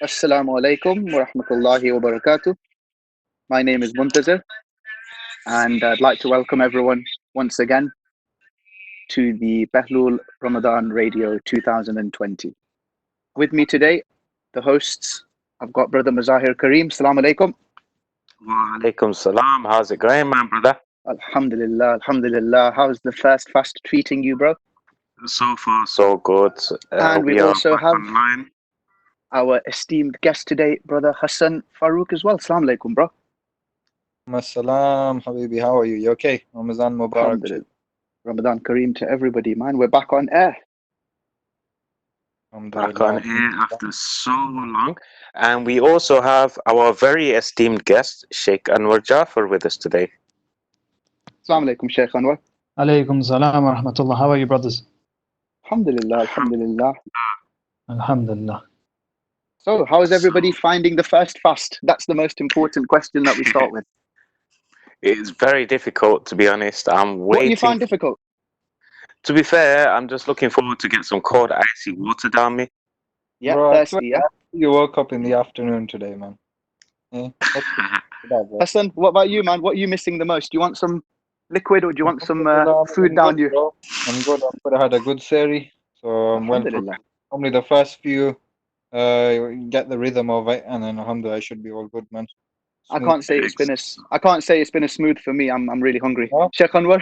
Assalamu alaikum wa rahmatullahi wa barakatuh. My name is Muntazir, and I'd like to welcome everyone once again to the Behlool Ramadan Radio 2020. With me today, the hosts, I've got Brother Mazahir Kareem. Assalamu alaikum. Wa alaikum salam. How's it going, man, brother? Alhamdulillah, alhamdulillah. How's the first fast treating you, bro? So far, so good. And we also back have online. our esteemed guest today, Brother Hassan Farouk as well. Assalamu alaikum, bro. Assalam, Habibi. How are you? You okay? Ramadan Mubarak. Alhamdulillah. Ramadan Kareem to everybody, man. We're back on air. Back on air after so long. And we also have our very esteemed guest, Sheikh Anwar Jaffer, with us today. Assalamu alaikum, Sheikh Anwar. Alaykum salam wa rahmatullah. How are you, brothers? Alhamdulillah, alhamdulillah. Alhamdulillah. So, how is everybody finding the first fast? That's the most important question that we start with. It's very difficult, to be honest. I'm waiting. What do you find difficult? To be fair, I'm just looking forward to get some cold, icy water down me. Yeah, Bro, thirsty, yeah. You woke up in the afternoon today, man. Yeah. Hassan, what about you, man? What are you missing the most? Do you want some liquid or do you want some food down you? Bro. I'm good. I had a good seri, so I'm well prepared. Only the first few, get the rhythm of it, and then alhamdulillah, I should be all good, man. I can't say it's been a smooth for me. I'm really hungry. Huh? Sheikh Anwar.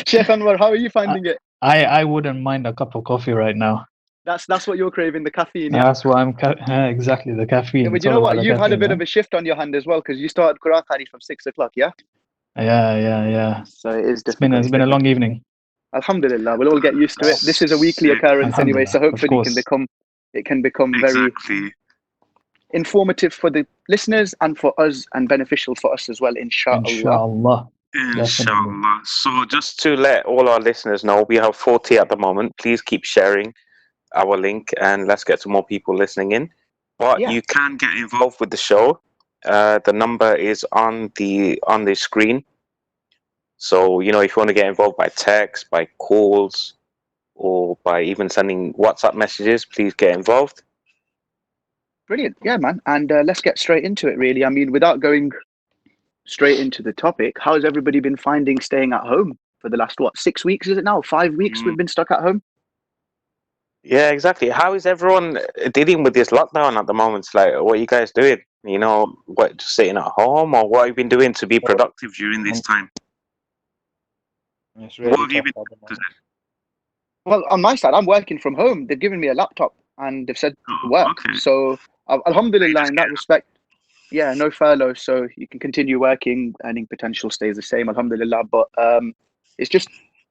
Sheikh Anwar, how are you finding it? I wouldn't mind a cup of coffee right now. That's what you're craving, the caffeine. Yeah? That's what I'm exactly, the caffeine. Yeah, but you know what? You've had a bit of a shift on your hand as well because you started Quran Khani from 6 o'clock. Yeah. Yeah. So it is difficult. It's been a long evening. Alhamdulillah, we'll all get used to it. This is a weekly occurrence anyway, so hopefully it can become very informative for the listeners and for us and beneficial for us as well, inshallah. Inshallah. So just to let all our listeners know, we have 40 at the moment. Please keep sharing our link and let's get some more people listening in. But you can get involved with the show. The number is on the screen. So, if you want to get involved by text, by calls, or by even sending WhatsApp messages, please get involved. Brilliant. Yeah, man. And let's get straight into it, really. I mean, without going straight into the topic, how has everybody been finding staying at home for the last, 6 weeks, is it now? 5 weeks we've been stuck at home? Yeah, exactly. How is everyone dealing with this lockdown at the moment? It's like, what are you guys doing? Just sitting at home, or what have you been doing to be productive during this time? It's really what have you been doing? Well, on my side, I'm working from home. They've given me a laptop and they've said to work. Okay. So, alhamdulillah, in that respect, no furlough. So you can continue working, earning potential stays the same, alhamdulillah. But it's just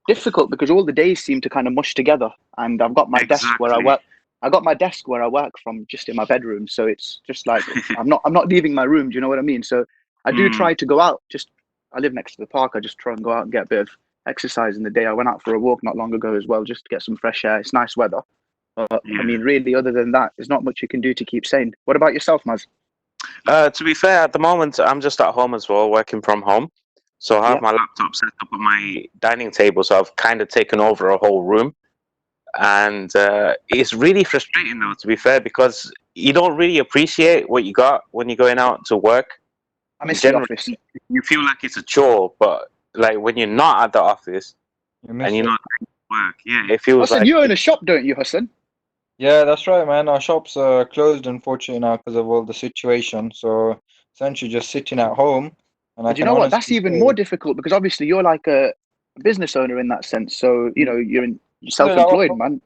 difficult because all the days seem to kind of mush together. And I've got my desk where I work. I got my desk where I work from just in my bedroom. So it's just like, I'm not leaving my room. Do you know what I mean? So I do try to go out. I live next to the park. I just try and go out and get a bit of exercise in the day. I went out for a walk not long ago as well, just to get some fresh air. It's nice weather. I mean, really, other than that, there's not much you can do to keep sane. What about yourself, Maz? To be fair, at the moment, I'm just at home as well, working from home. So I have my laptop set up on my dining table, so I've kind of taken over a whole room. And it's really frustrating, though, to be fair, because you don't really appreciate what you got when you're going out to work. I miss the office. You feel like it's a chore, but like when you're not at the office and you're not doing work, it feels Hassan, you own a shop, don't you, Hassan? Yeah, that's right, man. Our shop's closed, unfortunately, now because of all the situation. So essentially just sitting at home. And you know what? That's even more difficult because obviously you're like a business owner in that sense. So, you're self-employed, man.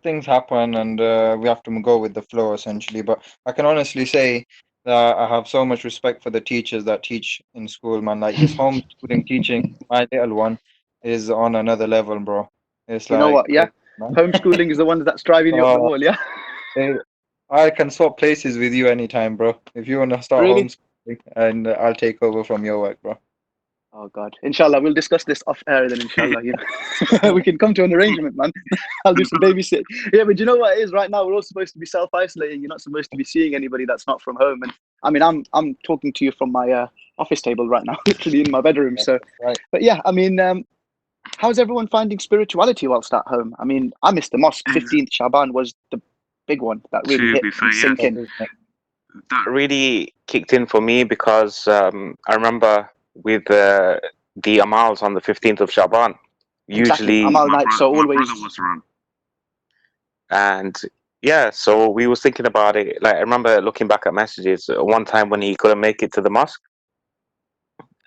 Things happen and we have to go with the flow, essentially. But I can honestly say that I have so much respect for the teachers that teach in school, man. Like this homeschooling teaching, my little one is on another level, bro. It's you know what? Yeah. Homeschooling is the one that's driving you up the wall, yeah? I can swap places with you anytime, bro. If you want to start homeschooling, and I'll take over from your work, bro. Oh God, inshallah, we'll discuss this off air. Then inshallah, we can come to an arrangement, man. I'll do some babysitting. Yeah, but you know what it is right now? We're all supposed to be self-isolating. You're not supposed to be seeing anybody that's not from home. And I mean, I'm talking to you from my office table right now, literally in my bedroom. So, Right. but yeah, I mean, how's everyone finding spirituality whilst at home? I mean, I missed the mosque. 15th Shaban was the big one that really To hit be fair, and sink in. that really kicked in for me because I remember with the Amals on the 15th of Shaban, Exactly. usually Amal night, so my always. brother was around. And yeah, so we was thinking about it. Like I remember looking back at messages one time when he couldn't make it to the mosque.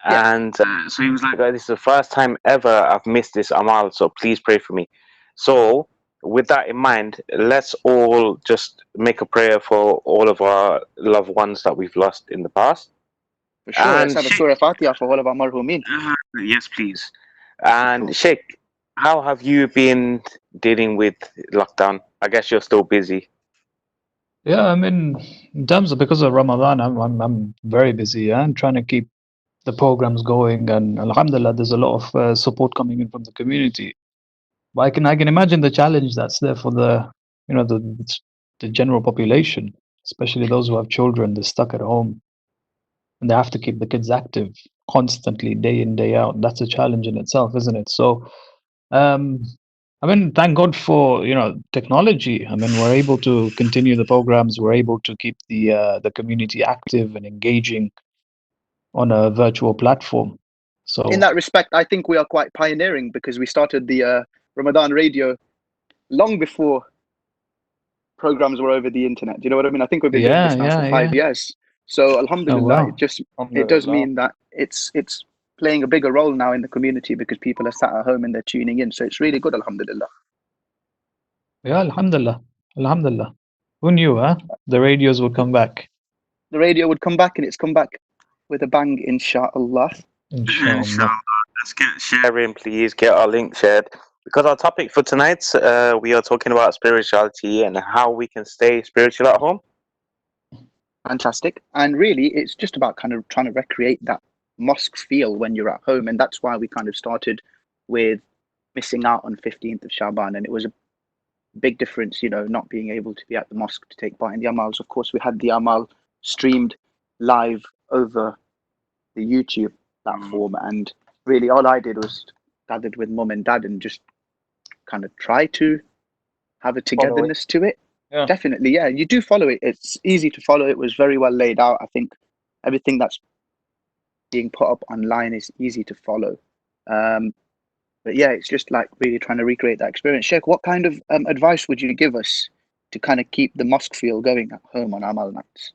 Yeah. And so he was like, "This is the first time ever I've missed this Amal, so please pray for me." So with that in mind, let's all just make a prayer for all of our loved ones that we've lost in the past. For sure. Let's And have a Surah Fatiha for all of our marhumin. yes, please. And Sure. Sheikh, how have you been dealing with lockdown? I guess you're still busy. Yeah, I mean, in terms of because of Ramadan, I'm very busy, yeah, and trying to keep the programs going, and alhamdulillah, there's a lot of support coming in from the community. But I can imagine the challenge that's there for the the general population, especially those who have children. They're stuck at home, and they have to keep the kids active constantly, day in, day out. That's a challenge in itself, isn't it? So, um, I mean, thank God for technology. I mean, we're able to continue the programs. We're able to keep the community active and engaging on a virtual platform. So, In that respect, I think we are quite pioneering because we started the Ramadan radio long before programs were over the internet. Do you know what I mean? I think we've been doing this now for 5 years. So alhamdulillah, wow. it does Alhamdulillah. mean that it's playing a bigger role now in the community because people are sat at home and they're tuning in. So it's really good, alhamdulillah. Yeah, alhamdulillah. Alhamdulillah. Who knew, huh? The radios would come back. The radio would come back, and it's come back with a bang, inshallah. Inshallah. Let's get sharing, please. Get our link shared. Because our topic for tonight, we are talking about spirituality and how we can stay spiritual at home. Fantastic. And really, it's just about kind of trying to recreate that mosque feel when you're at home. And that's why we kind of started with missing out on 15th of Shaban. And it was a big difference, not being able to be at the mosque to take part in the Amals. Of course, we had the Amal streamed live over the YouTube platform. And really, all I did was gathered with mum and dad and just kind of try to have a togetherness to it. Yeah. Definitely, yeah. You do follow it. It's easy to follow. It was very well laid out. I think everything that's being put up online is easy to follow. But yeah, it's just like really trying to recreate that experience. Sheikh, what kind of advice would you give us to kind of keep the mosque feel going at home on Amal nights?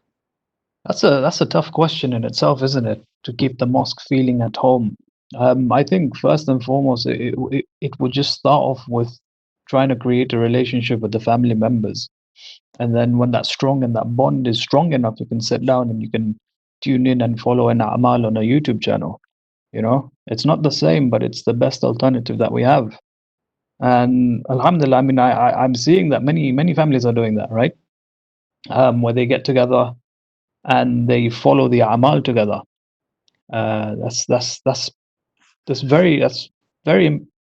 That's a tough question in itself, isn't it? To keep the mosque feeling at home. I think first and foremost, it would just start off with trying to create a relationship with the family members. And then when that's strong and that bond is strong enough, you can sit down and you can tune in and follow an Amal on a YouTube channel. It's not the same, but it's the best alternative that we have. And alhamdulillah, I mean, I'm seeing that many families are doing that, right? Where they get together and they follow the Amal together. That's very.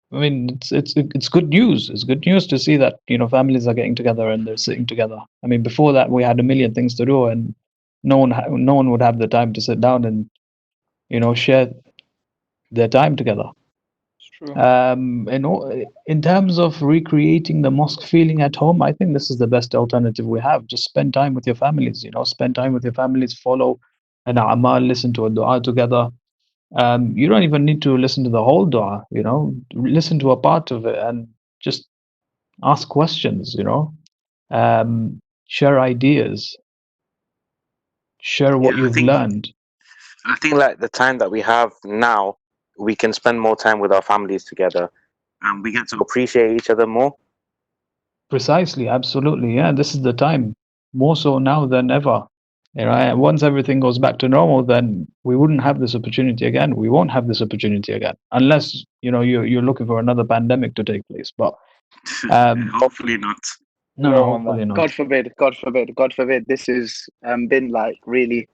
I mean, it's good news. It's good news to see that families are getting together and they're sitting together. I mean, before that we had a million things to do, and no one would have the time to sit down and share their time together. It's true. In terms of recreating the mosque feeling at home, I think this is the best alternative we have. Just spend time with your families. Spend time with your families. Follow an amal, listen to a dua together. You don't even need to listen to the whole dua, listen to a part of it and just ask questions, share ideas, share what you've learned. I think like the time that we have now, we can spend more time with our families together and we get to appreciate each other more. Precisely, absolutely. Yeah, this is the time, more so now than ever. Once everything goes back to normal, then we wouldn't have this opportunity again. We won't have this opportunity again, unless you're looking for another pandemic to take place. But hopefully not. No, hopefully not. God forbid. God forbid. God forbid. This has been like really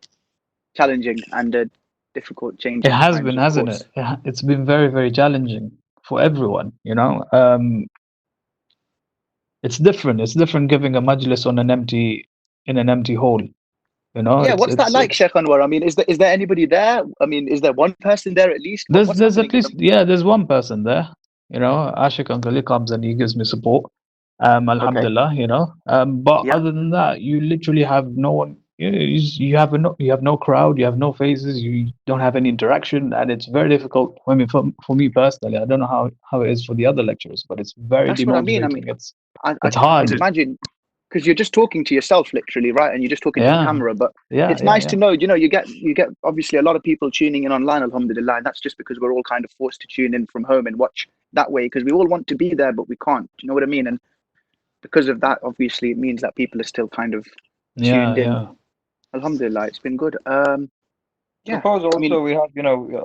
challenging, and difficult It changing has times, been, of hasn't course. it? It's been very, very challenging for everyone, you know. It's different. It's different giving a majlis on an empty hall. You know, Yeah, what's that like, it's Sheikh Anwar? I mean, is there anybody there? I mean, is there one person there at least? What's there's at happening at the least, yeah, there's one person there. You know, Ashik Uncle, he comes and he gives me support. Okay. Alhamdulillah, you know. But Yeah. other than that, you literally have no one. You have no crowd. You have no faces. You don't have any interaction, and it's very difficult. I mean, for me personally, I don't know how it is for the other lecturers, but it's very That's what I mean. I mean, demotivating. It's I can hard. imagine because you're just talking to yourself, literally, right? And you're just talking to the Yeah, camera. But yeah, it's yeah, nice yeah. to know, you get obviously a lot of people tuning in online, alhamdulillah. And that's just because we're all kind of forced to tune in from home and watch that way because we all want to be there, but we can't. Do you know what I mean? And because of that, obviously, it means that people are still kind of Yeah, tuned in. yeah. Alhamdulillah, it's been good. Yeah, Suppose I mean, also we have,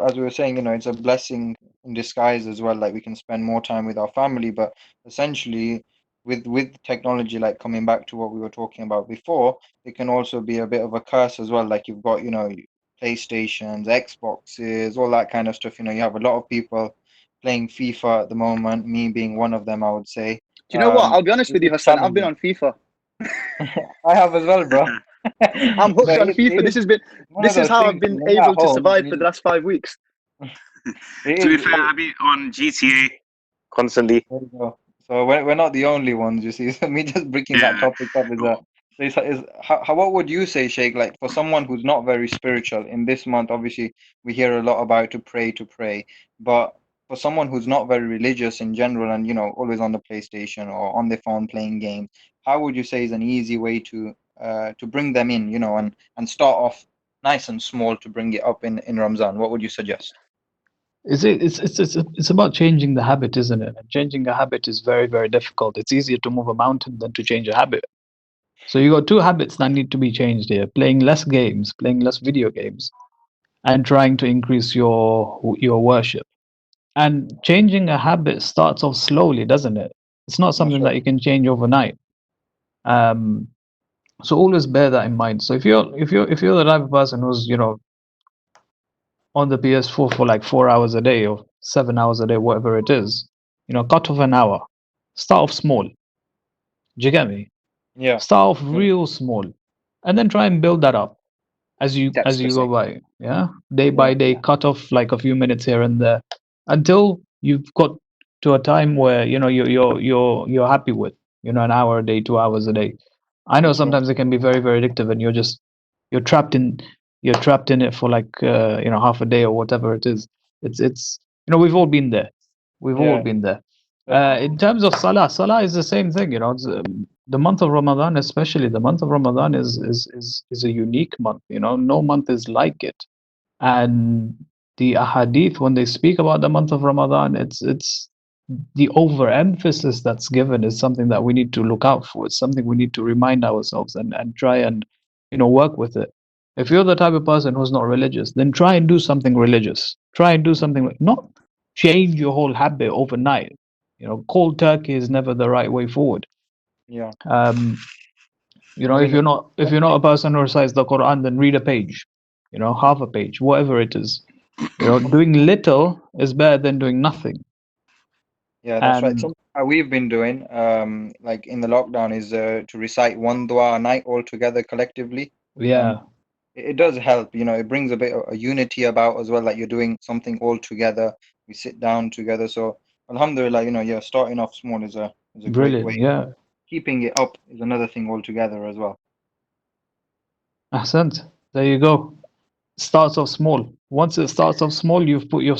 as we were saying, it's a blessing in disguise as well. Like we can spend more time with our family, but essentially, with technology, like coming back to what we were talking about before, it can also be a bit of a curse as well. Like you've got, PlayStations, Xboxes, all that kind of stuff. You have a lot of people playing FIFA at the moment. Me being one of them, I would say. do you know what? I'll be honest with you, It's Hassan. I've been challenging. on FIFA. I have as well, bro. I'm hooked But on it FIFA. is one of This is those how I've things been when you're at able to home. survive for the last 5 weeks. It To be is. fair, I be on GTA constantly. There you go. So we're not the only ones, you see. So me just bringing that Yeah. topic up is a is how what would you say, Sheikh? Like for someone who's not very spiritual in this month, obviously we hear a lot about to pray, but for someone who's not very religious in general and always on the PlayStation or on their phone playing games, how would you say is an easy way to bring them in, and start off nice and small to bring it up in Ramzan? What would you suggest? It's about changing the habit, isn't it? And changing a habit is very, very difficult. It's easier to move a mountain than to change a habit. So you got two habits that need to be changed here: playing less games, playing less video games, and trying to increase your worship. And changing a habit starts off slowly, doesn't it? It's not something that you can change overnight. Um, so always bear that in mind. So if you're the type of person who's on the PS4 for like 4 hours a day or 7 hours a day, whatever it is, cut off an hour. Start off small. Do you get me? Yeah. Start off real small, and then try and build that up Steps as per you go se. by. Yeah, day by Yeah. day, Yeah. cut off like a few minutes here and there, until you've got to a time where you're happy with an hour a day, 2 hours a day. I know Sure. sometimes it can be very, very addictive, and you're trapped in you're trapped in it for like half a day or whatever it is. It's we've all been there. We've all Yeah. been there. Definitely. In terms of salah is the same thing. It's, the month of Ramadan, especially the month of Ramadan, is a unique month. No month is like it. And the ahadith, when they speak about the month of Ramadan, it's the overemphasis that's given is something that we need to look out for. It's something we need to remind ourselves and try and work with it. If you're the type of person who's not religious, then try and do something religious. Try and do something not change your whole habit overnight. Cold turkey is never the right way forward. Yeah. Um, I if mean, you're not a person who recites the Quran, then read a page, half a page, whatever it is. Doing little is better than doing nothing. yeah, that's right. And Something that we've been doing, like in the lockdown, is to recite one dua a night all together collectively, and yeah, it does help. It brings a bit of a unity about as well. Like you're doing something all together. We sit down together. So, alhamdulillah, yeah, starting off small is a great way. brilliant. Yeah, Keeping it up is another thing altogether as well. Ahsant. There you go. Starts off small. Once it starts off small, you've put your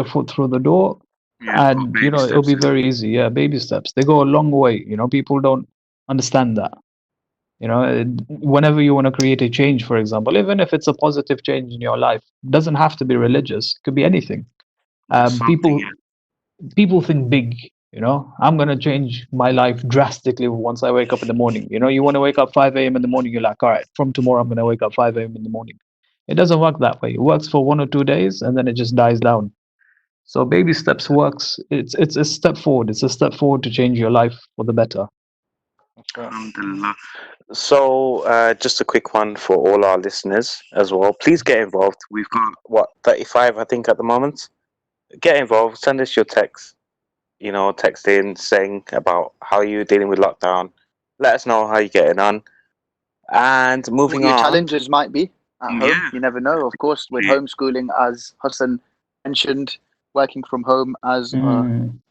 foot through the door, Yeah, put and baby it'll steps be in. very easy. Yeah, baby steps. They go a long way. People don't understand that. Whenever you want to create a change, for example, even if it's a positive change in your life, doesn't have to be religious. It could be anything. Just something, People yeah. people think big. I'm gonna change my life drastically once I wake up in the morning. You want to wake up 5 a.m. in the morning. You're like, all right, from tomorrow I'm gonna wake up 5 a.m. in the morning. It doesn't work that way. It works for 1 or 2 days and then it just dies down. So baby steps works. It's a step forward. It's a step forward to change your life for the better. Alhamdulillah. So, just a quick one for all our listeners as well. Please get involved. We've got 35, I think, at the moment. Get involved. Send us your text. Text in saying about how you're dealing with lockdown. Let us know how you're getting on. And moving what your on. challenges might be at home. You never know. Of course, with homeschooling, as Hassan mentioned, working from home, as I'm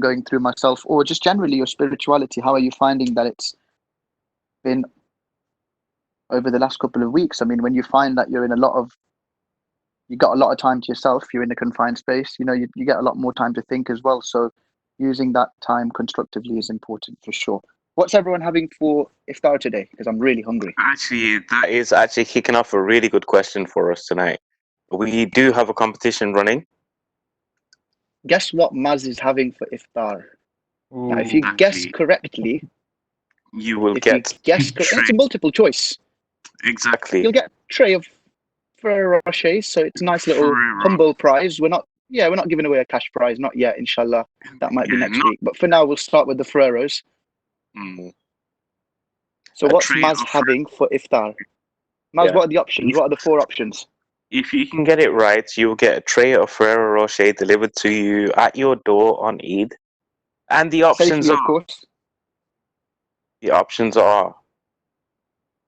going through myself, or just generally your spirituality. How are you finding that it's been over the last couple of weeks? I mean, when you find that you got a lot of time to yourself, you're in a confined space, you get a lot more time to think as well. So using that time constructively is important for sure. What's everyone having for iftar today? Because I'm really hungry. Actually, that is actually kicking off a really good question for us tonight. We do have a competition running. Guess what Maz is having for iftar? Now, if you guess correctly, you will get it's a multiple choice. Exactly. You'll get a tray of Ferrero Rochers, so it's a nice little humble prize. We're not giving away a cash prize, not yet, inshallah. That might be next week. But for now, we'll start with the Ferreros. So what's Maz having for iftar? Maz, what are the options? What are the 4 options? If you can get it right, you'll get a tray of Ferrero Rocher delivered to you at your door on Eid. And the options Safely, of course. The options are.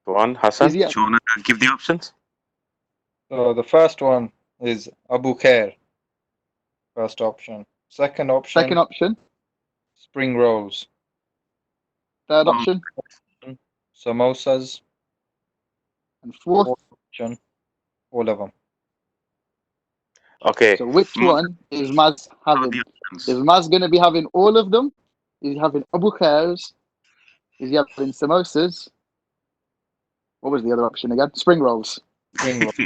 Go on, Hassan. Do you want to give the options? So the first one is Abu Khair. First option. Second option. Spring rolls. Third option. Samosas. And fourth option. All of them. Okay. So which one is Maz having? Is Maz going to be having all of them? Is he having Abu Khairs? Is he having samosas? What was the other option again? Spring rolls. Spring rolls.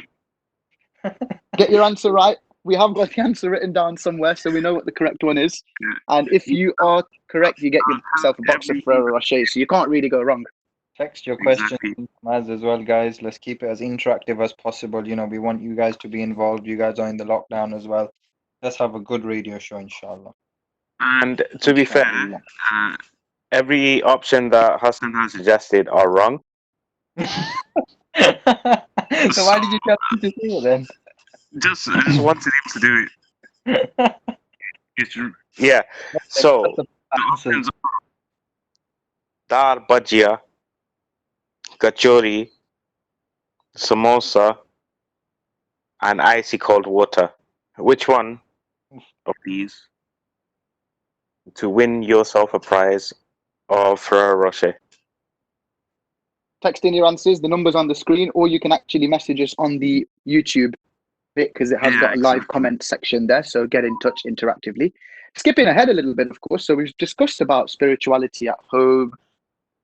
Get your answer right. We have got the answer written down somewhere, so we know what the correct one is. And if you are correct, you get yourself a box of Ferrero Rocher, so you can't really go wrong. Text your questions as well, guys. Let's keep it as interactive as possible. We want you guys to be involved. You guys are in the lockdown as well. Let's have a good radio show, inshallah. And to be fair, every option that Hassan has suggested are wrong. So why did you tell me to say it then? I just wanted him to do it. Yeah. So the options are dal bhajia, kachori, samosa, and icy cold water. Which one of these to win yourself a prize of Ferrero Rocher? Text in your answers, the numbers on the screen, or you can actually message us on the YouTube bit because it has got a live comment section there. So get in touch interactively. Skipping ahead a little bit, of course. So we've discussed about spirituality at home,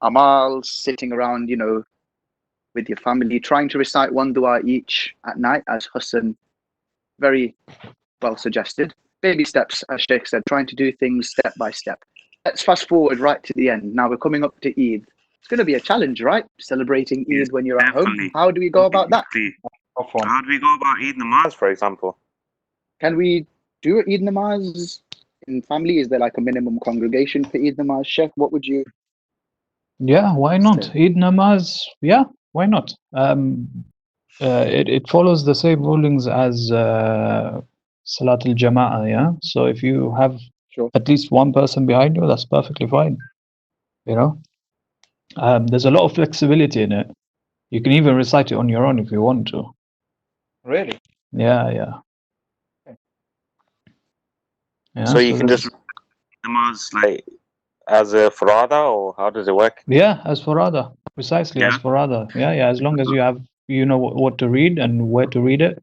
amal, sitting around, with your family, trying to recite one dua each at night, as Hassan very well suggested. Baby steps, as Sheikh said, trying to do things step by step. Let's fast forward right to the end. Now we're coming up to Eid. It's going to be a challenge, right? Celebrating Eid when you're at home. How do we go about that? How do we go about Eid namaz, for example? Can we do Eid namaz in family? Is there like a minimum congregation for Eid namaz? Sheikh, what would you? Yeah, why not? Eid namaz, yeah, why not? It follows the same rulings as Salat al-Jama'ah, yeah? So if you have at least one person behind you, that's perfectly fine. There's a lot of flexibility in it. You can even recite it on your own if you want to. Really? Yeah. So you can just namaz like as a farada, or how does it work? Yeah, as farada, precisely as farada. Yeah. As long as you know what to read and where to read it,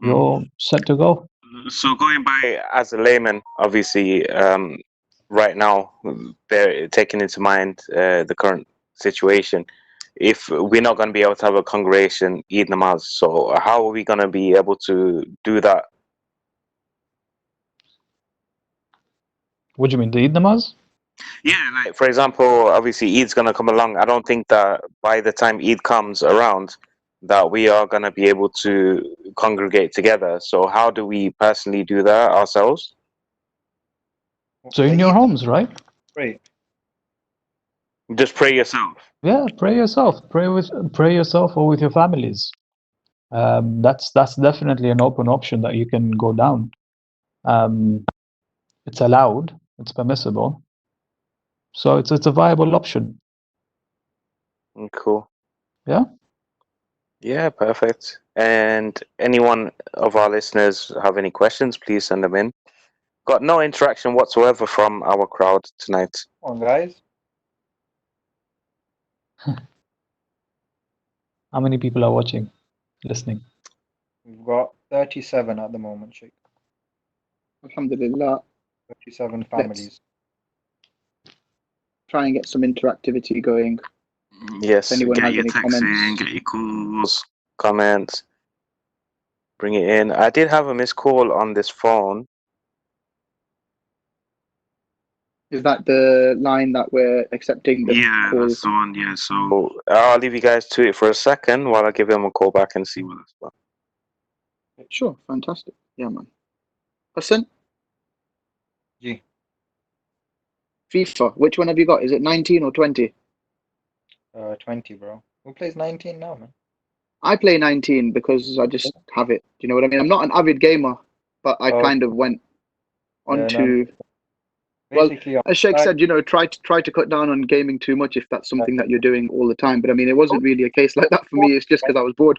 you're set to go. So going by as a layman, obviously, right now, they're taking into mind the current situation. If we're not going to be able to have a congregation Eid namaz, so how are we going to be able to do that? What do you mean, the Eid namaz? Yeah, like for example, obviously Eid's going to come along. I don't think that by the time Eid comes around, that we are going to be able to congregate together. So how do we personally do that ourselves? So in your homes, right? Right. Just pray yourself. Yeah, pray yourself. Pray yourself or with your families. That's definitely an open option that you can go down. It's allowed. It's permissible. So it's a viable option. Cool. Yeah. Yeah, perfect. And anyone of our listeners have any questions, please send them in. Got no interaction whatsoever from our crowd tonight. Come on, guys. How many people are watching, listening? We've got 37 at the moment, Sheikh. Alhamdulillah. 37 families. Try and get some interactivity going. Yes, If anyone get has your any texts comments. in, get your calls, comments. Bring it in. I did have a missed call on this phone. Is that the line that we're accepting the call? That's the one. Yeah, so I'll leave you guys to it for a second while I give them a call back and see what that's about. Sure, fantastic. Yeah, man. Hassan? G. FIFA. Which one have you got? Is it 19 or 20? 20, bro. Who plays 19 now, man? I play 19 because I just have it. Do you know what I mean? I'm not an avid gamer, but I kind of went onto. Well, as Sheikh said, try to cut down on gaming too much if that's something that you're doing all the time. But I mean, it wasn't really a case like that for me. It's just because I was bored.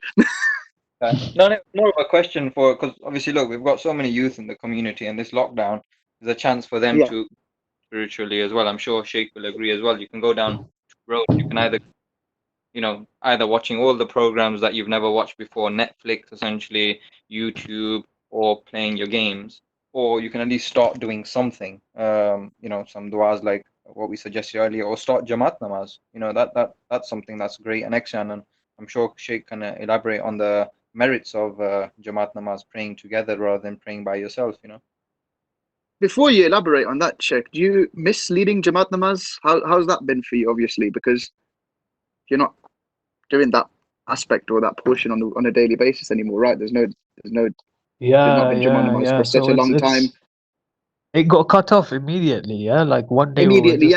No, more of a question because obviously, look, we've got so many youth in the community, and this lockdown is a chance for them to spiritually as well. I'm sure Sheikh will agree as well. You can go down road. You can either watching all the programs that you've never watched before, Netflix, essentially, YouTube, or playing your games, or you can at least start doing something. Some du'as like what we suggested earlier, or start Jamaat namaz. That's something that's great and excellent, and I'm sure Sheikh can elaborate on the merits of Jamaat namaz, praying together rather than praying by yourself. Before you elaborate on that, Sheikh, do you miss leading Jamaat namaz? How's that been for you? Obviously, because you're not doing that aspect or that portion on a daily basis anymore, right? There's not been Jamaat namaz for such a long time. It got cut off immediately. Yeah, like one day immediately.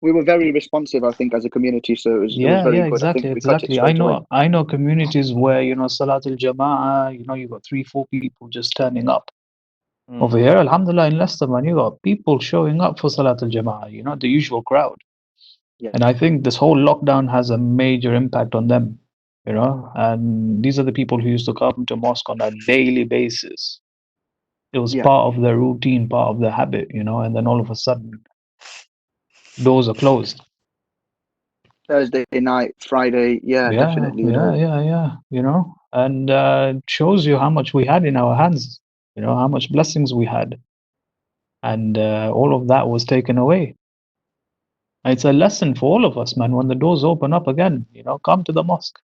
We were very responsive, I think, as a community. So it was very good. Exactly, I think we cut it straight away. I know communities where Salatul Jama'ah, you got 3-4 people just turning up. Over here, Alhamdulillah, in Leicester, man, you got people showing up for Salatul Jama'ah. The usual crowd. Yeah. And I think this whole lockdown has a major impact on them. And these are the people who used to come to mosque on a daily basis. It was part of their routine, part of their habit, and then all of a sudden, doors are closed. Thursday night, Friday, definitely. And it shows you how much we had in our hands, how much blessings we had. And all of that was taken away. It's a lesson for all of us, man. When the doors open up again, come to the mosque.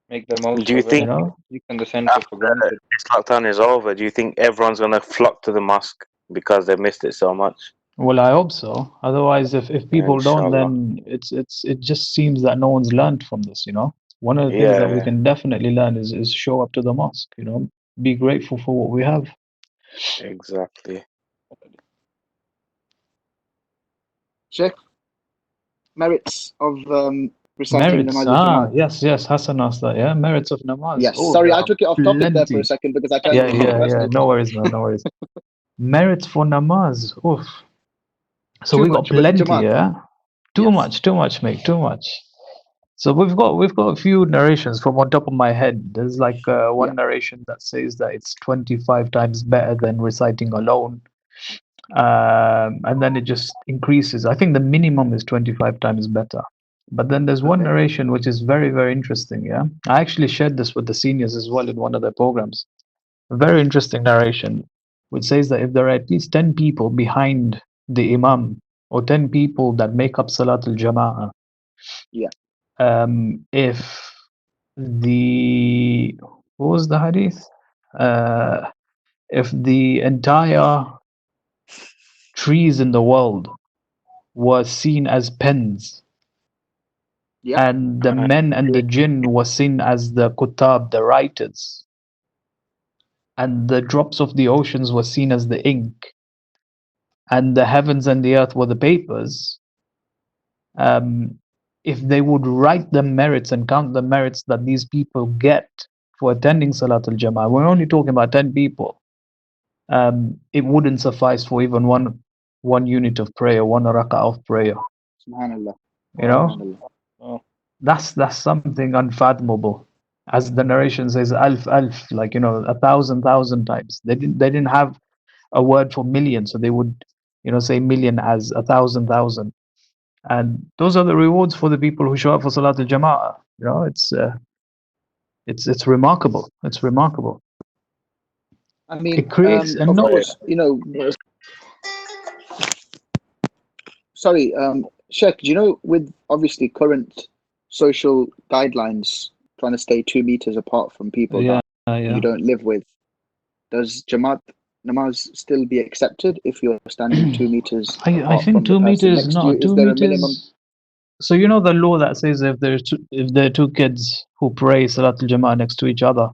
Make the most. Do you think after this lockdown is over, do you think everyone's gonna flock to the mosque because they missed it so much? Well, I hope so. Otherwise, if people don't, then it just seems that no one's learned from this. One of the things that we can definitely learn is show up to the mosque. Be grateful for what we have. Exactly. Sheikh, merits of reciting namaz al-Jamaat. Yes, Hassan asked that. Yeah, merits of namaz. Yes, sorry, I took it off topic there for a second because I turned yeah. No worries, man. No worries. Merits for namaz. Oof. So we got plenty. Yeah. Too much, mate. Too much. So we've got a few narrations from on top of my head. There's like one narration that says that it's 25 times better than reciting alone. And then it just increases. I think the minimum is 25 times better. But then there's one narration which is very, very interesting. Yeah, I actually shared this with the seniors as well in one of their programs. A very interesting narration, which says that if there are at least 10 people behind the imam or 10 people that make up Salatul Jama'ah, if what was the hadith? If the entire trees in the world were seen as pens, and the men and the jinn were seen as the kutab, the writers, and the drops of the oceans were seen as the ink, and the heavens and the earth were the papers, if they would write the merits and count the merits that these people get for attending Salatul Jama'ah, we're only talking about 10 people. It wouldn't suffice for even one unit of prayer, one rak'ah of prayer. Subhanallah. You know, Subhanallah. Oh, that's something unfathomable. As the narration says, alf, like, you know, 1,000 times. They didn't have a word for million, so they would, you know, say million as 1,000. And those are the rewards for the people who show up for Salatul Jama'ah. You know, it's remarkable. It's remarkable. I mean, It creates a of no. course, you know. Sorry, Sheikh, do you know, with obviously current social guidelines, trying to stay 2 meters apart from people Yeah, that you don't live with, does Jamaat namaz still be accepted if you're standing 2 meters I apart think from the 2 person meters, next to no, you? Is 2 there a minimum? meters. So you know the law that says if there are two kids who pray Salatul Jama'ah next to each other,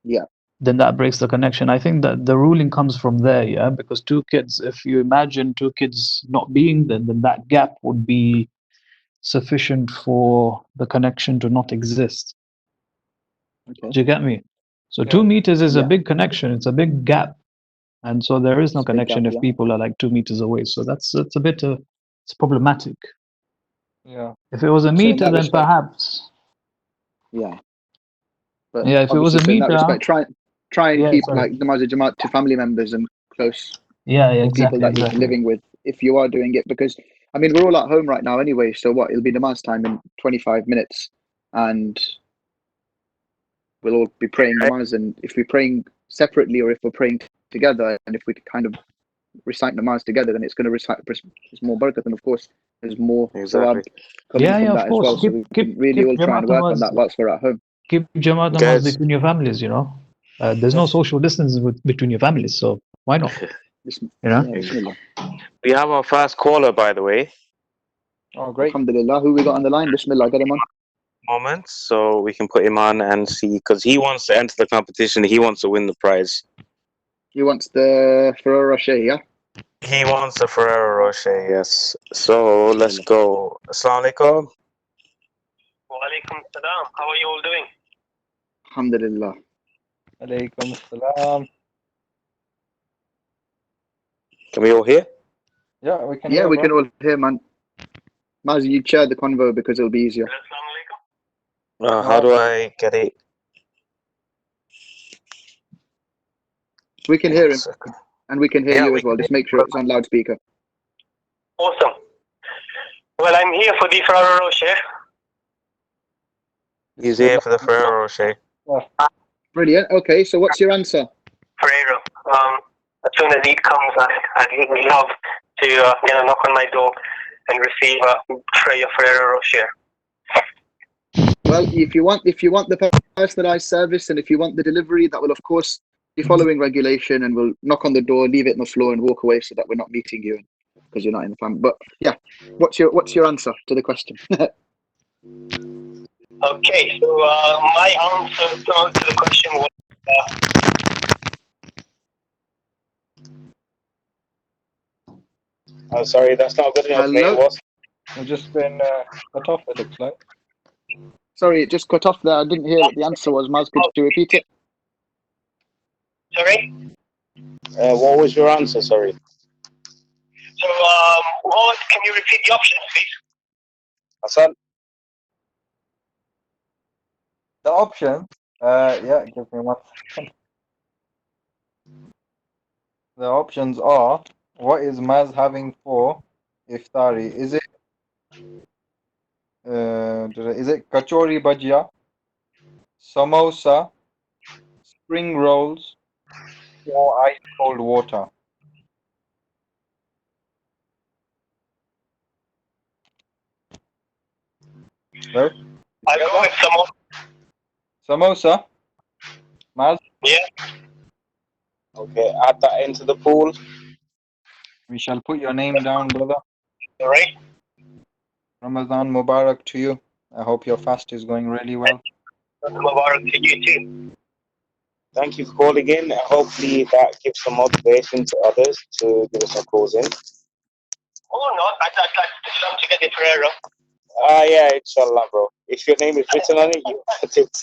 Yeah. then that breaks the connection. I think that the ruling comes from there, yeah, because two kids, if you imagine two kids not being there, then that gap would be sufficient for the connection to not exist. Okay. Do you get me? So yeah. 2 meters is a Yeah. big connection. It's a big gap, and so there is no It's a big connection gap, if yeah. people are like 2 meters away. So that's a bit it's problematic. Yeah. If it was a So in meter, that then respect, perhaps. yeah. But Yeah, if it was obviously, a so in that meter, respect, try and yeah, keep sorry. like namaz Jamaat to family members and close Yeah, or people exactly, that you're exactly. living with if you are doing it, because I mean we're all at home right now anyway, so what, it'll be namaz time in 25 minutes and we'll all be praying namaz, and if we're praying separately or if we're praying together, and if we kind of recite namaz together, then it's going to recite there's more barakat, and of course there's more Exactly. sawab coming Yeah, from of that as course. well, so we can really all try and work on that whilst we're at home. Keep Jamaat namaz Guys, between your families, you know. There's no Yes. social distance between your families, so why not? You know. Yeah, bismillah. we have our first caller, by the way, Oh, great. Alhamdulillah. Who we got on the line? Bismillah, get him on. moment, so we can put him on and see, because he wants to enter the competition. He wants to win the prize. He wants the Ferrero Rocher, yeah? He wants the Ferrero Rocher, yes. So let's go. Assalamu alaikum. Wa alaikum salam. How are you all doing? Alhamdulillah. Alaikum salam. Can we all hear? Yeah, we can Yeah, hear, we bro. can all hear, man. Mazi, you chair the convo because it'll be easier. Assalamu alaikum. How do I get it? We can hear him, Second. and we can hear Yeah, you we as well. can Just make sure it's on loudspeaker. Awesome. Well, I'm here for the Ferrero Rocher. He's here for the Ferrero Rocher. Brilliant. Okay, so what's your answer? Ferrero. As soon as Eid comes, I'd love to get a knock on my door and receive a tray of Ferrero Rocher. Well, if you want the personalized service and if you want the delivery, that will of course be following regulation, and we'll knock on the door, leave it on the floor, and walk away so that we're not meeting you because you're not in the family. But yeah, what's your answer to the question? Okay, so my answer to the question was I'm sorry, that's not good enough, mate. Hello? We've just been cut off, it looks like. Sorry, it just cut off there. I didn't hear what the answer was. Maz, could you repeat it? sorry. What was your answer? Sorry. So, can you repeat the options, please? Hassan? The option, yeah, give me one second. The options are, what is Maz having for iftari? Is it kachori bhajia, samosa, spring rolls, or ice cold water? Hello? I'll go with Samosa? Maz? Yeah. Okay, add that into the pool. We shall put your name down, brother. All right. Ramadan Mubarak to you. I hope your fast is going really well. Mubarak to you too. Thank you for calling in. Hopefully that gives some motivation to others to give us some calls in. Oh no, I'd love to get the Ferrero. Yeah, inshallah, bro. If your name is written on it, you get it.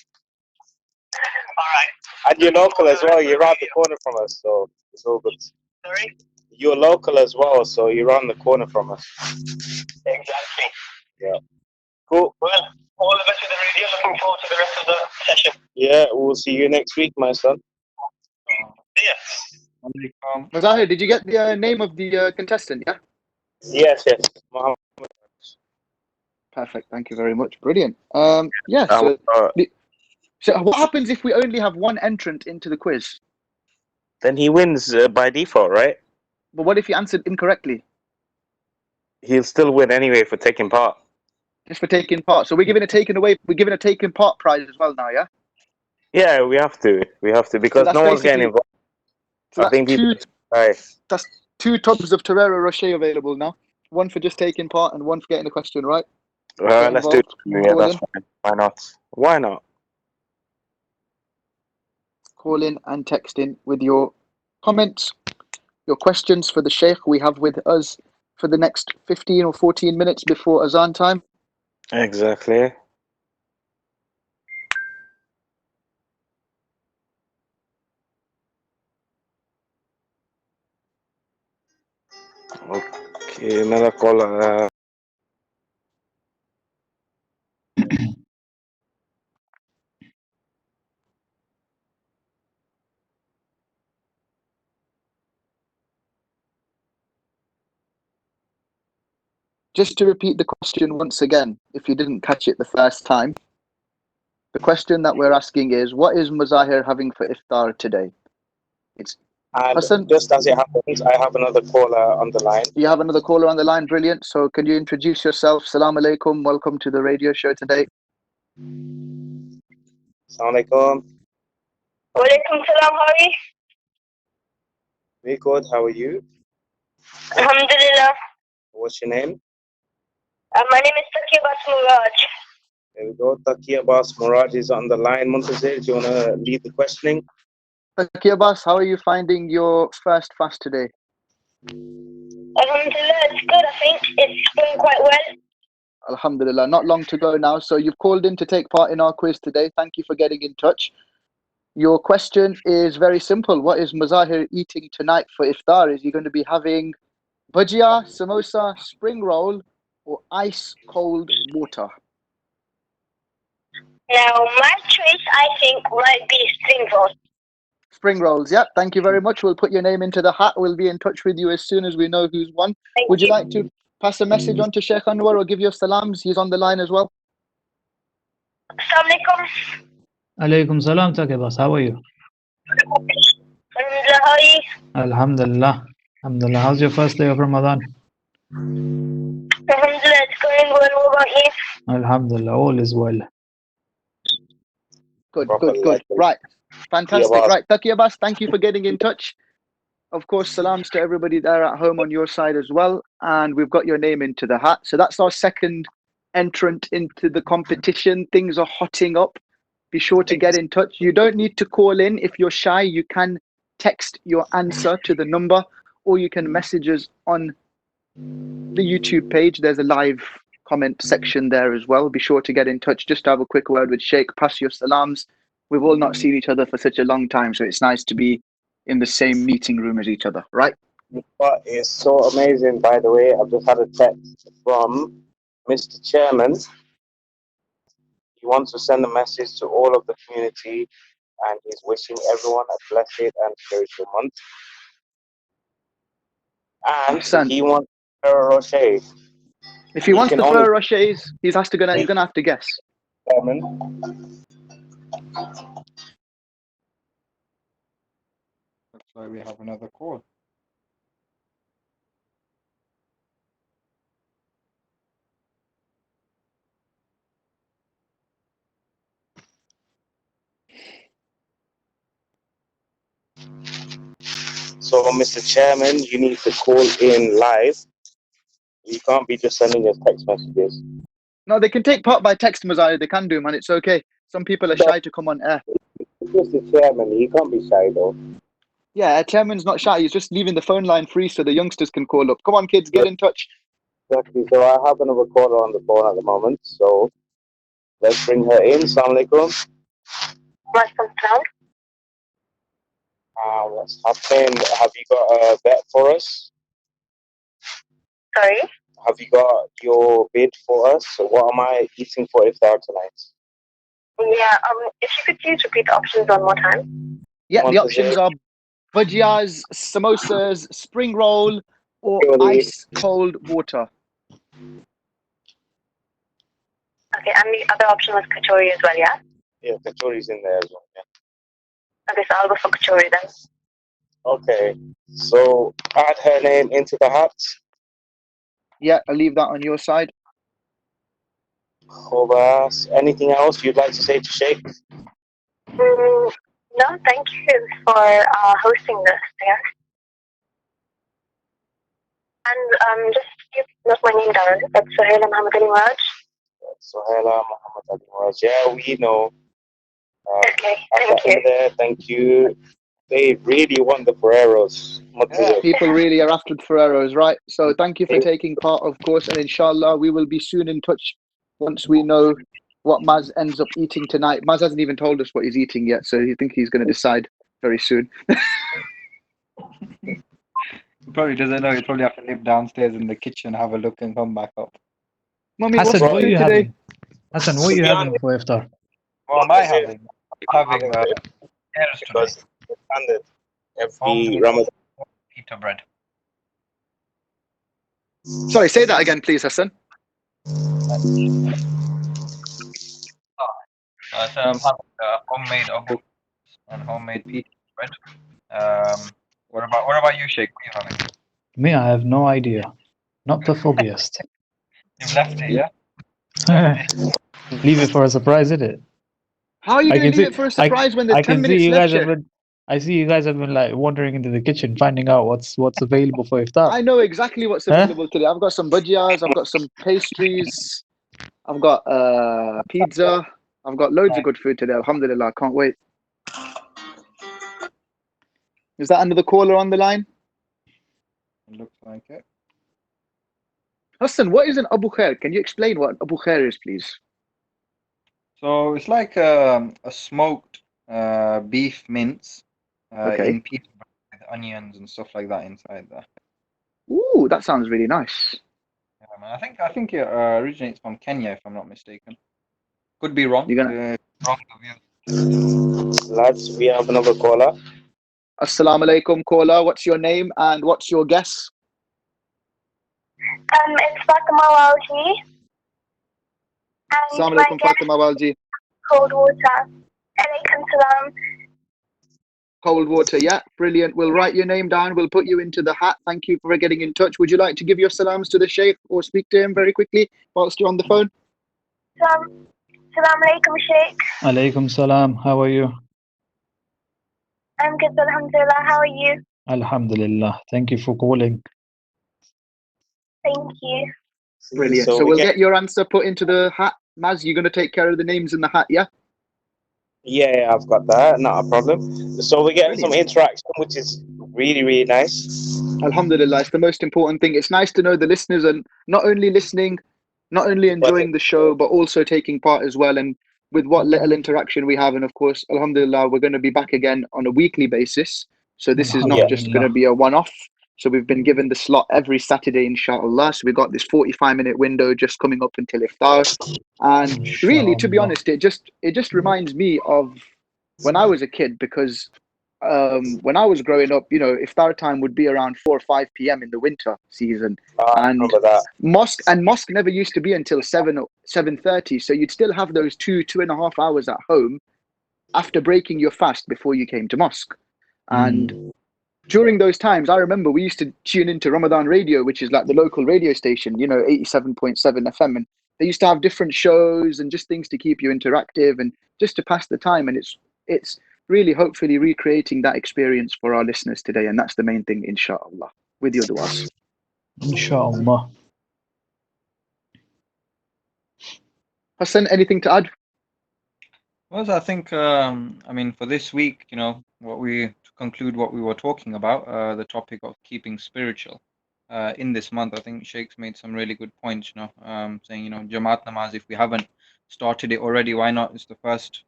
Alright. And you're local as well. You're around the corner from us, so it's all good. Sorry? You're local as well, so you're around the corner from us. Exactly. Yeah. Cool. Well, all the best with the radio. Looking forward to the rest of the session. Yeah, we'll see you next week, my son. See ya. Mazahir, did you get the name of the contestant? Yeah. Yes, yes. Muhammad. Perfect. Thank you very much. Brilliant. Yeah. So what happens if we only have one entrant into the quiz? Then he wins by default, right? But what if he answered incorrectly? He'll still win anyway for taking part. Just for taking part. So we're giving a taking part prize as well now, yeah? Yeah, we have to. We have to because no one's getting involved. So I think people. That's 2 tubs of Ferrero Rocher available now. One for just taking part and one for getting the question right. Let's do it. Yeah, that's fine. Why not? Why not? Call in and text in with your comments, your questions for the Sheikh we have with us for the next 15 or 14 minutes before Azan time. Exactly. Okay, another call. Just to repeat the question once again, if you didn't catch it the first time, the question that we're asking is, what is Mazahir having for iftar today? It's Hassan. Just as it happens, I have another caller on the line. You have another caller on the line, brilliant. So can you introduce yourself? Salam alaikum, welcome to the radio show today. Salam alaikum. Walaikum salam, how are you? Very good, how are you? Alhamdulillah. What's your name? My name is Takia Basmuraj. There we go. Takia Bas Murad is on the line. Muntazir, do you want to lead the questioning? Takia Bas, how are you finding your first fast today? Alhamdulillah, it's good. I think it's going quite well. Alhamdulillah, not long to go now. So you've called in to take part in our quiz today. Thank you for getting in touch. Your question is very simple. What is Mazahir eating tonight for iftar? Is he going to be having bhajia, samosa, spring roll, or ice cold water? Now, my choice, I think, might be spring roll. Spring rolls, yeah. Thank you very much. We'll put your name into the hat. We'll be in touch with you as soon as we know who's won. Would you like to pass a message on to Sheikh Anwar or give your salams? He's on the line as well. Assalamu alaikum. Alaikum salam, Takibas. How are you? Alhamdulillah, how are you? Alhamdulillah. Alhamdulillah. How's your first day of Ramadan? Alhamdulillah, it's going well. What about you? Alhamdulillah, all is well. Good. Right. Fantastic. Right. Taki Abbas, thank you for getting in touch. Of course, salams to everybody there at home on your side as well. And we've got your name into the hat. So that's our second entrant into the competition. Things are hotting up. Be sure to get in touch. You don't need to call in if you're shy. You can text your answer to the number, or you can message us on the YouTube page. There's a live comment section there as well. Be sure to get in touch. Just to have a quick word with Sheikh. Pass your salams. We've all not seen each other for such a long time, so it's nice to be in the same meeting room as each other, right? But it's so amazing, by the way. I've just had a text from Mr. Chairman. He wants to send a message to all of the community, and he's wishing everyone a blessed and spiritual month. And he wants Ferrero Rocher. If he wants the Ferrero Rochers, he's gonna have to guess. Chairman. Looks like we have another call. So, Mr. Chairman, you need to call in live. You can't be just sending us text messages. No, they can take part by text, Mazahir. They can do, man. It's okay. Some people are shy to come on air. Mr. Chairman, he can't be shy, though. Yeah, chairman's not shy. He's just leaving the phone line free so the youngsters can call up. Come on, kids, get in touch. Exactly. So I have another caller on the phone at the moment. So let's bring her in. Assalamu alaikum. Welcome, Cloud. What's happening? Have you got a bet for us? Sorry? Have you got your bid for us? So what am I eating for iftar tonight? Yeah, if you could please repeat the options one more time. Yeah, the options are bhajiyas, samosas, spring roll, or ice cold water. Okay, and the other option was kachori as well, yeah? Yeah, kachori's in there as well. Yeah. Okay, so I'll go for kachori then. Okay. So add her name into the hat. Yeah, I'll leave that on your side. Khobas. Anything else you'd like to say to Sheikh? No, thank you for hosting this, yeah. And just note my name down. It's Suhaila Muhammad Ali Miraj. Suhaila Muhammad Ali Miraj. Yeah, we know. Okay, thank you. There, thank you. They really want the Ferreros. People really are after the Ferreros, right? So thank you for taking part, of course, and inshallah we will be soon in touch once we know what Maz ends up eating tonight. Maz hasn't even told us what he's eating yet, so I think he's going to decide very soon. He probably doesn't know. He'll probably have to live downstairs in the kitchen, have a look, and come back up. Mummy, Hassan, what's what are food you today? having? Hassan, what are you having for iftar? What am I having? I'm having pears today. Standard every Homemade Ramadan. pita bread. Sorry, say that again, please, Hassan. So I'm having homemade abu and homemade pita bread. What about you, Sheikh? What are you having? Me, I have no idea. Not the foggiest. You've left it, yeah? Leave it for a surprise, isn't it? How are you I going can to leave see, it for a surprise when there's I 10 can see minutes you left, guys have Sheikh? been. I see you guys have been like wandering into the kitchen, finding out what's available for iftar. I know exactly what's available today. I've got some bhajiyas, I've got some pastries, I've got pizza, I've got loads of good food today. Alhamdulillah, can't wait. Is that another caller on the line? It looks like it. Hassan, what is an Abu Khair? Can you explain what Abu Khair is, please? So it's like a smoked beef mince in pita bread with onions and stuff like that inside there. Ooh, that sounds really nice. Yeah, man. I think it originates from Kenya, if I'm not mistaken. Could be wrong. You're gonna... Wrong. Lads, we have another caller. Assalamu alaikum, caller. What's your name and what's your guess? It's Fatima Walji. And Assalamu my alaikum, guess Fatima Walji. cold water. Alaikum salam. Cold water, yeah, brilliant. We'll write your name down. We'll put you into the hat. Thank you for getting in touch. Would you like to give your salams to the Sheikh or speak to him very quickly whilst you're on the phone? Salam alaikum, Sheikh. Alaikum salam. How are you? I'm good, alhamdulillah. How are you? Alhamdulillah. Thank you for calling. Thank you. Brilliant. So we'll get your answer put into the hat. Maz, you're going to take care of the names in the hat, yeah? Yeah, I've got that. Not a problem. So we're getting some interaction, which is really, really nice. Alhamdulillah, it's the most important thing. It's nice to know the listeners are not only listening, not only enjoying the show, but also taking part as well. And with what little interaction we have, and of course, alhamdulillah, we're going to be back again on a weekly basis. So this is not just going to be a one-off. So we've been given the slot every Saturday, inshallah. So we've got this 45-minute window just coming up until iftar. And really, to be honest, it just reminds me of when I was a kid, because when I was growing up, you know, iftar time would be around 4 or 5 p.m. in the winter season, and mosque never used to be until 7:30. So you'd still have those 2.5 hours at home after breaking your fast before you came to mosque. And during those times, I remember we used to tune into Ramadan radio, which is like the local radio station, you know, 87.7 FM, and they used to have different shows and just things to keep you interactive and just to pass the time. And it's really hopefully recreating that experience for our listeners today, and that's the main thing, inshallah, with your du'as. Inshallah. Hassan, anything to add? Well, I think, I mean, for this week, you know, to conclude what we were talking about, the topic of keeping spiritual. in this month. I think Sheikh's made some really good points, saying, Jamaat Namaz, if we haven't started it already, why not? It's the first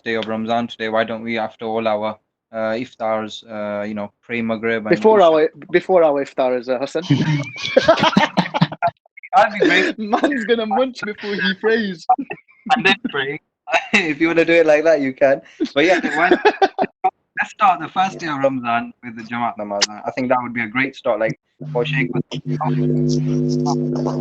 day of Ramzan today. Why don't we, after all our iftars, pray Maghrib and Before Isha? our iftar is Hassan. That'd be great. Man's gonna munch before he prays. And then pray. If you want to do it like that, you can. But yeah, let's start the first day of Ramzan with the Jamaat Namaz. I think that would be a great start. Like what Sheikh was.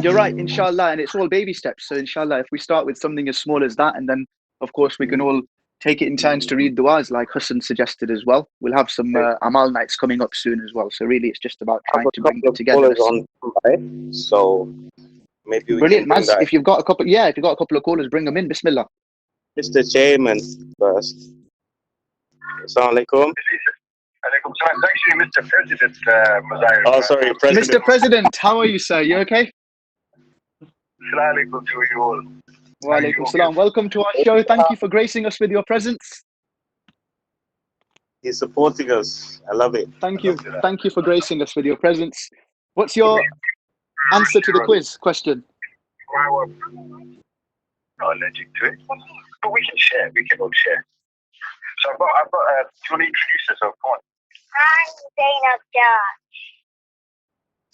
You're right, inshallah, and it's all baby steps. So inshallah, if we start with something as small as that, and then of course we can all take it in turns to read du'as, like Hassan suggested as well. We'll have some amal nights coming up soon as well. So really, it's just about trying to bring it together. So maybe we brilliant, can Maz. If you've got a couple of callers, bring them in. Bismillah. Mr. Chairman first. Assalamu alaikum. It's actually Mr. President Mazahir. Oh, sorry, President. Mr. President, how are you, sir? You okay? Assalamu alaikum to you all. Wa alaikum salam. Welcome to our show. Thank you for gracing us with your presence. He's supporting us. I love it. Thank you. Thank you for gracing us with your presence. What's your answer to the quiz question? Not allergic to it, but we can share. We can all share. So I've got. Do you want to introduce yourself? Come on.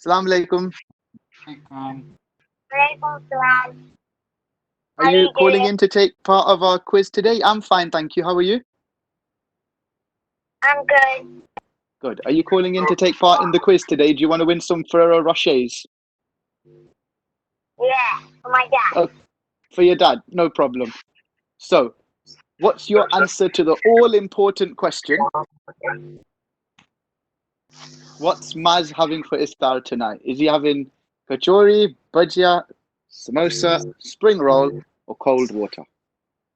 Assalamu alaikum. Salam. Are you calling in to take part of our quiz today? I'm fine, thank you. How are you? I'm good. Good. Are you calling in to take part in the quiz today? Do you want to win some Ferrero Rochers? Yeah, for my dad. For your dad, no problem. So, what's your answer to the all-important question? What's Maz having for iftar tonight? Is he having kachori, bhajia, samosa, spring roll, or cold water?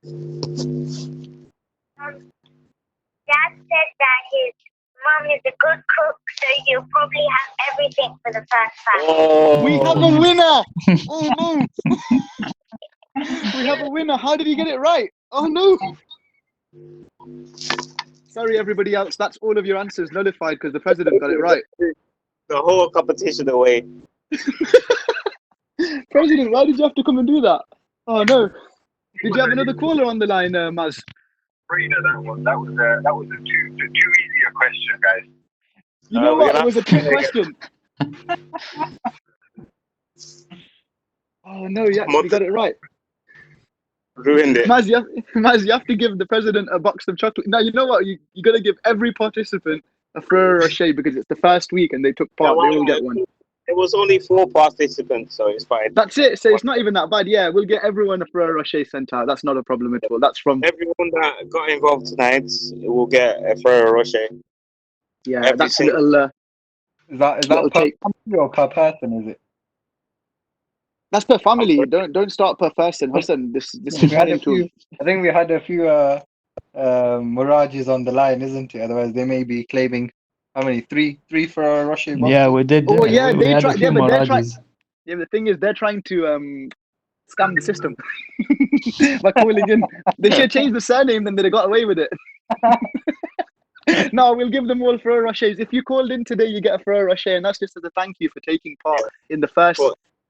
Dad said that his mom is a good cook, so you'll probably have everything for the first time. Oh, We have a winner! Oh no! We have a winner. How did he get it right? Oh no! Sorry, everybody else. That's all of your answers nullified because the president got it right. the whole competition away. President, why did you have to come and do that? Oh no! Did you have another caller on the line, Maz? That was a too easy a question, guys. You know what? It was a trick question. Oh no! Yeah, you got it right. Ruined it. Maz, you have to give the president a box of chocolate. Now, you know what? You got to give every participant a Ferrero Rocher because it's the first week and they took part. They all get one. It was only 4 participants, so it's fine. That's it. So it's not even that bad. Yeah, we'll get everyone a Ferrero Rocher sent out. That's not a problem at all. That's from everyone that got involved tonight will get a Ferrero Rocher. Yeah, that's a little. Is that per country or per person? Is it? That's per family. Don't start per person, Hassan. This is I think we had a few Mirages on the line, isn't it? Otherwise, they may be claiming how many? Three for Rocher boxes? Yeah, we did. Oh yeah, we had a few Mirages. Yeah, the thing is, they're trying to scam the system by calling in. They should change the surname, then they'd have got away with it. No, we'll give them all Ferrero Rochers. If you called in today, you get a Ferrero Rocher, and that's just as a thank you for taking part in the first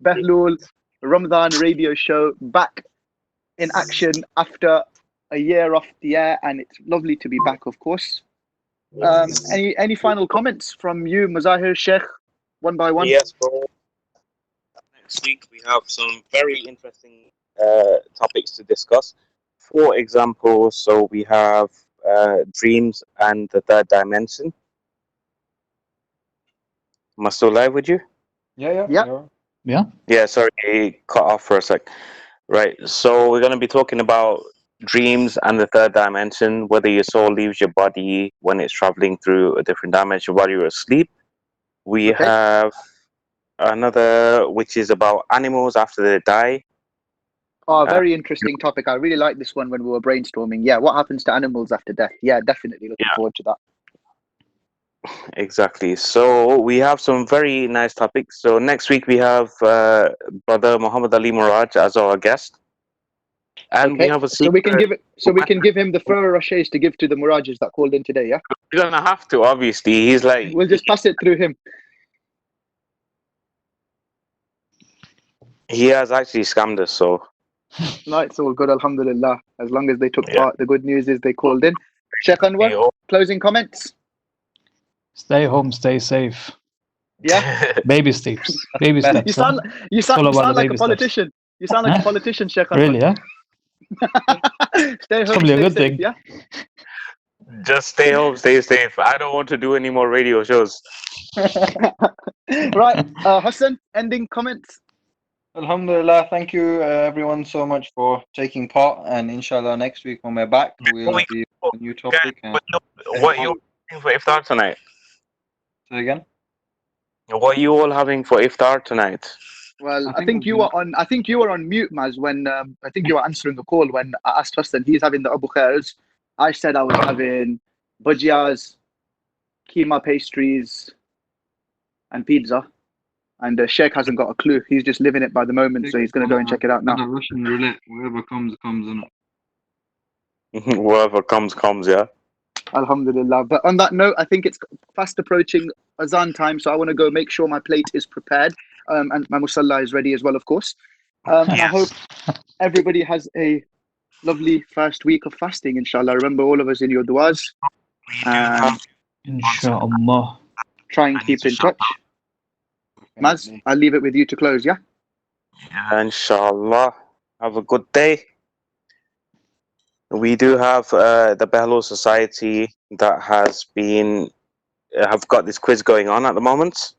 Behlool Ramadan radio show back in action after a year off the air, and it's lovely to be back, of course. Any final comments from you, Mazahir, Sheikh, one by one? Yes, bro. Next week we have some very interesting topics to discuss. For example, so we have dreams and the third dimension. Am I still live with you? Yeah. Sorry, it cut off for a sec. Right, so we're going to be talking about dreams and the third dimension, whether your soul leaves your body when it's traveling through a different dimension while you're asleep. We have another which is about animals after they die. Oh, very interesting topic. I really like this one when we were brainstorming. Yeah, what happens to animals after death? Yeah, definitely looking forward to that. Exactly. So we have some very nice topics. So next week we have Brother Muhammad Ali Muraj as our guest, and we have a so we can give him the Ferrero Rochers to give to the Murajas that called in today. Yeah, we're gonna have to. Obviously, he's like we'll just pass it through him. He has actually scammed us, so No, it's all good, alhamdulillah. As long as they took Yeah. part, the good news is they called in. Sheikh Anwar, Yo. closing comments? Stay home, stay safe. Yeah. Baby steps. Baby You You steps. Huh? sound you It's all sound, you about the sound like a baby steps. politician. You sound like a Huh? politician, Sheikh Anwar. Really, yeah? Stay It's home, probably a stay good safe, thing. yeah? Just stay home, stay safe. I don't want to do any more radio shows. Right, Hassan, ending comments? Alhamdulillah, thank you everyone so much for taking part, and inshallah next week when we're back we'll be with a new topic. And What you having for iftar tonight? say again. What are you all having for iftar tonight? Well, I think I think you were on mute, Maz, when I think you were answering the call when I asked Hassan. He's having the Abu Khairs. I said I was having bhajiyas, keema pastries, and pizza. And Sheikh hasn't got a clue. He's just living it by the moment, so he's going to go and check it out now. Russian roulette, whoever comes, in it. Whoever comes, yeah. Alhamdulillah. But on that note, I think it's fast approaching Azan time, so I want to go make sure my plate is prepared and my musalla is ready as well, of course. And I hope everybody has a lovely first week of fasting, inshallah. Remember all of us in your du'as. And Inshallah. try and keep in touch. Maz, I'll leave it with you to close, yeah? Inshallah. Have a good day. We do have the Behlool Society that have got this quiz going on at the moment.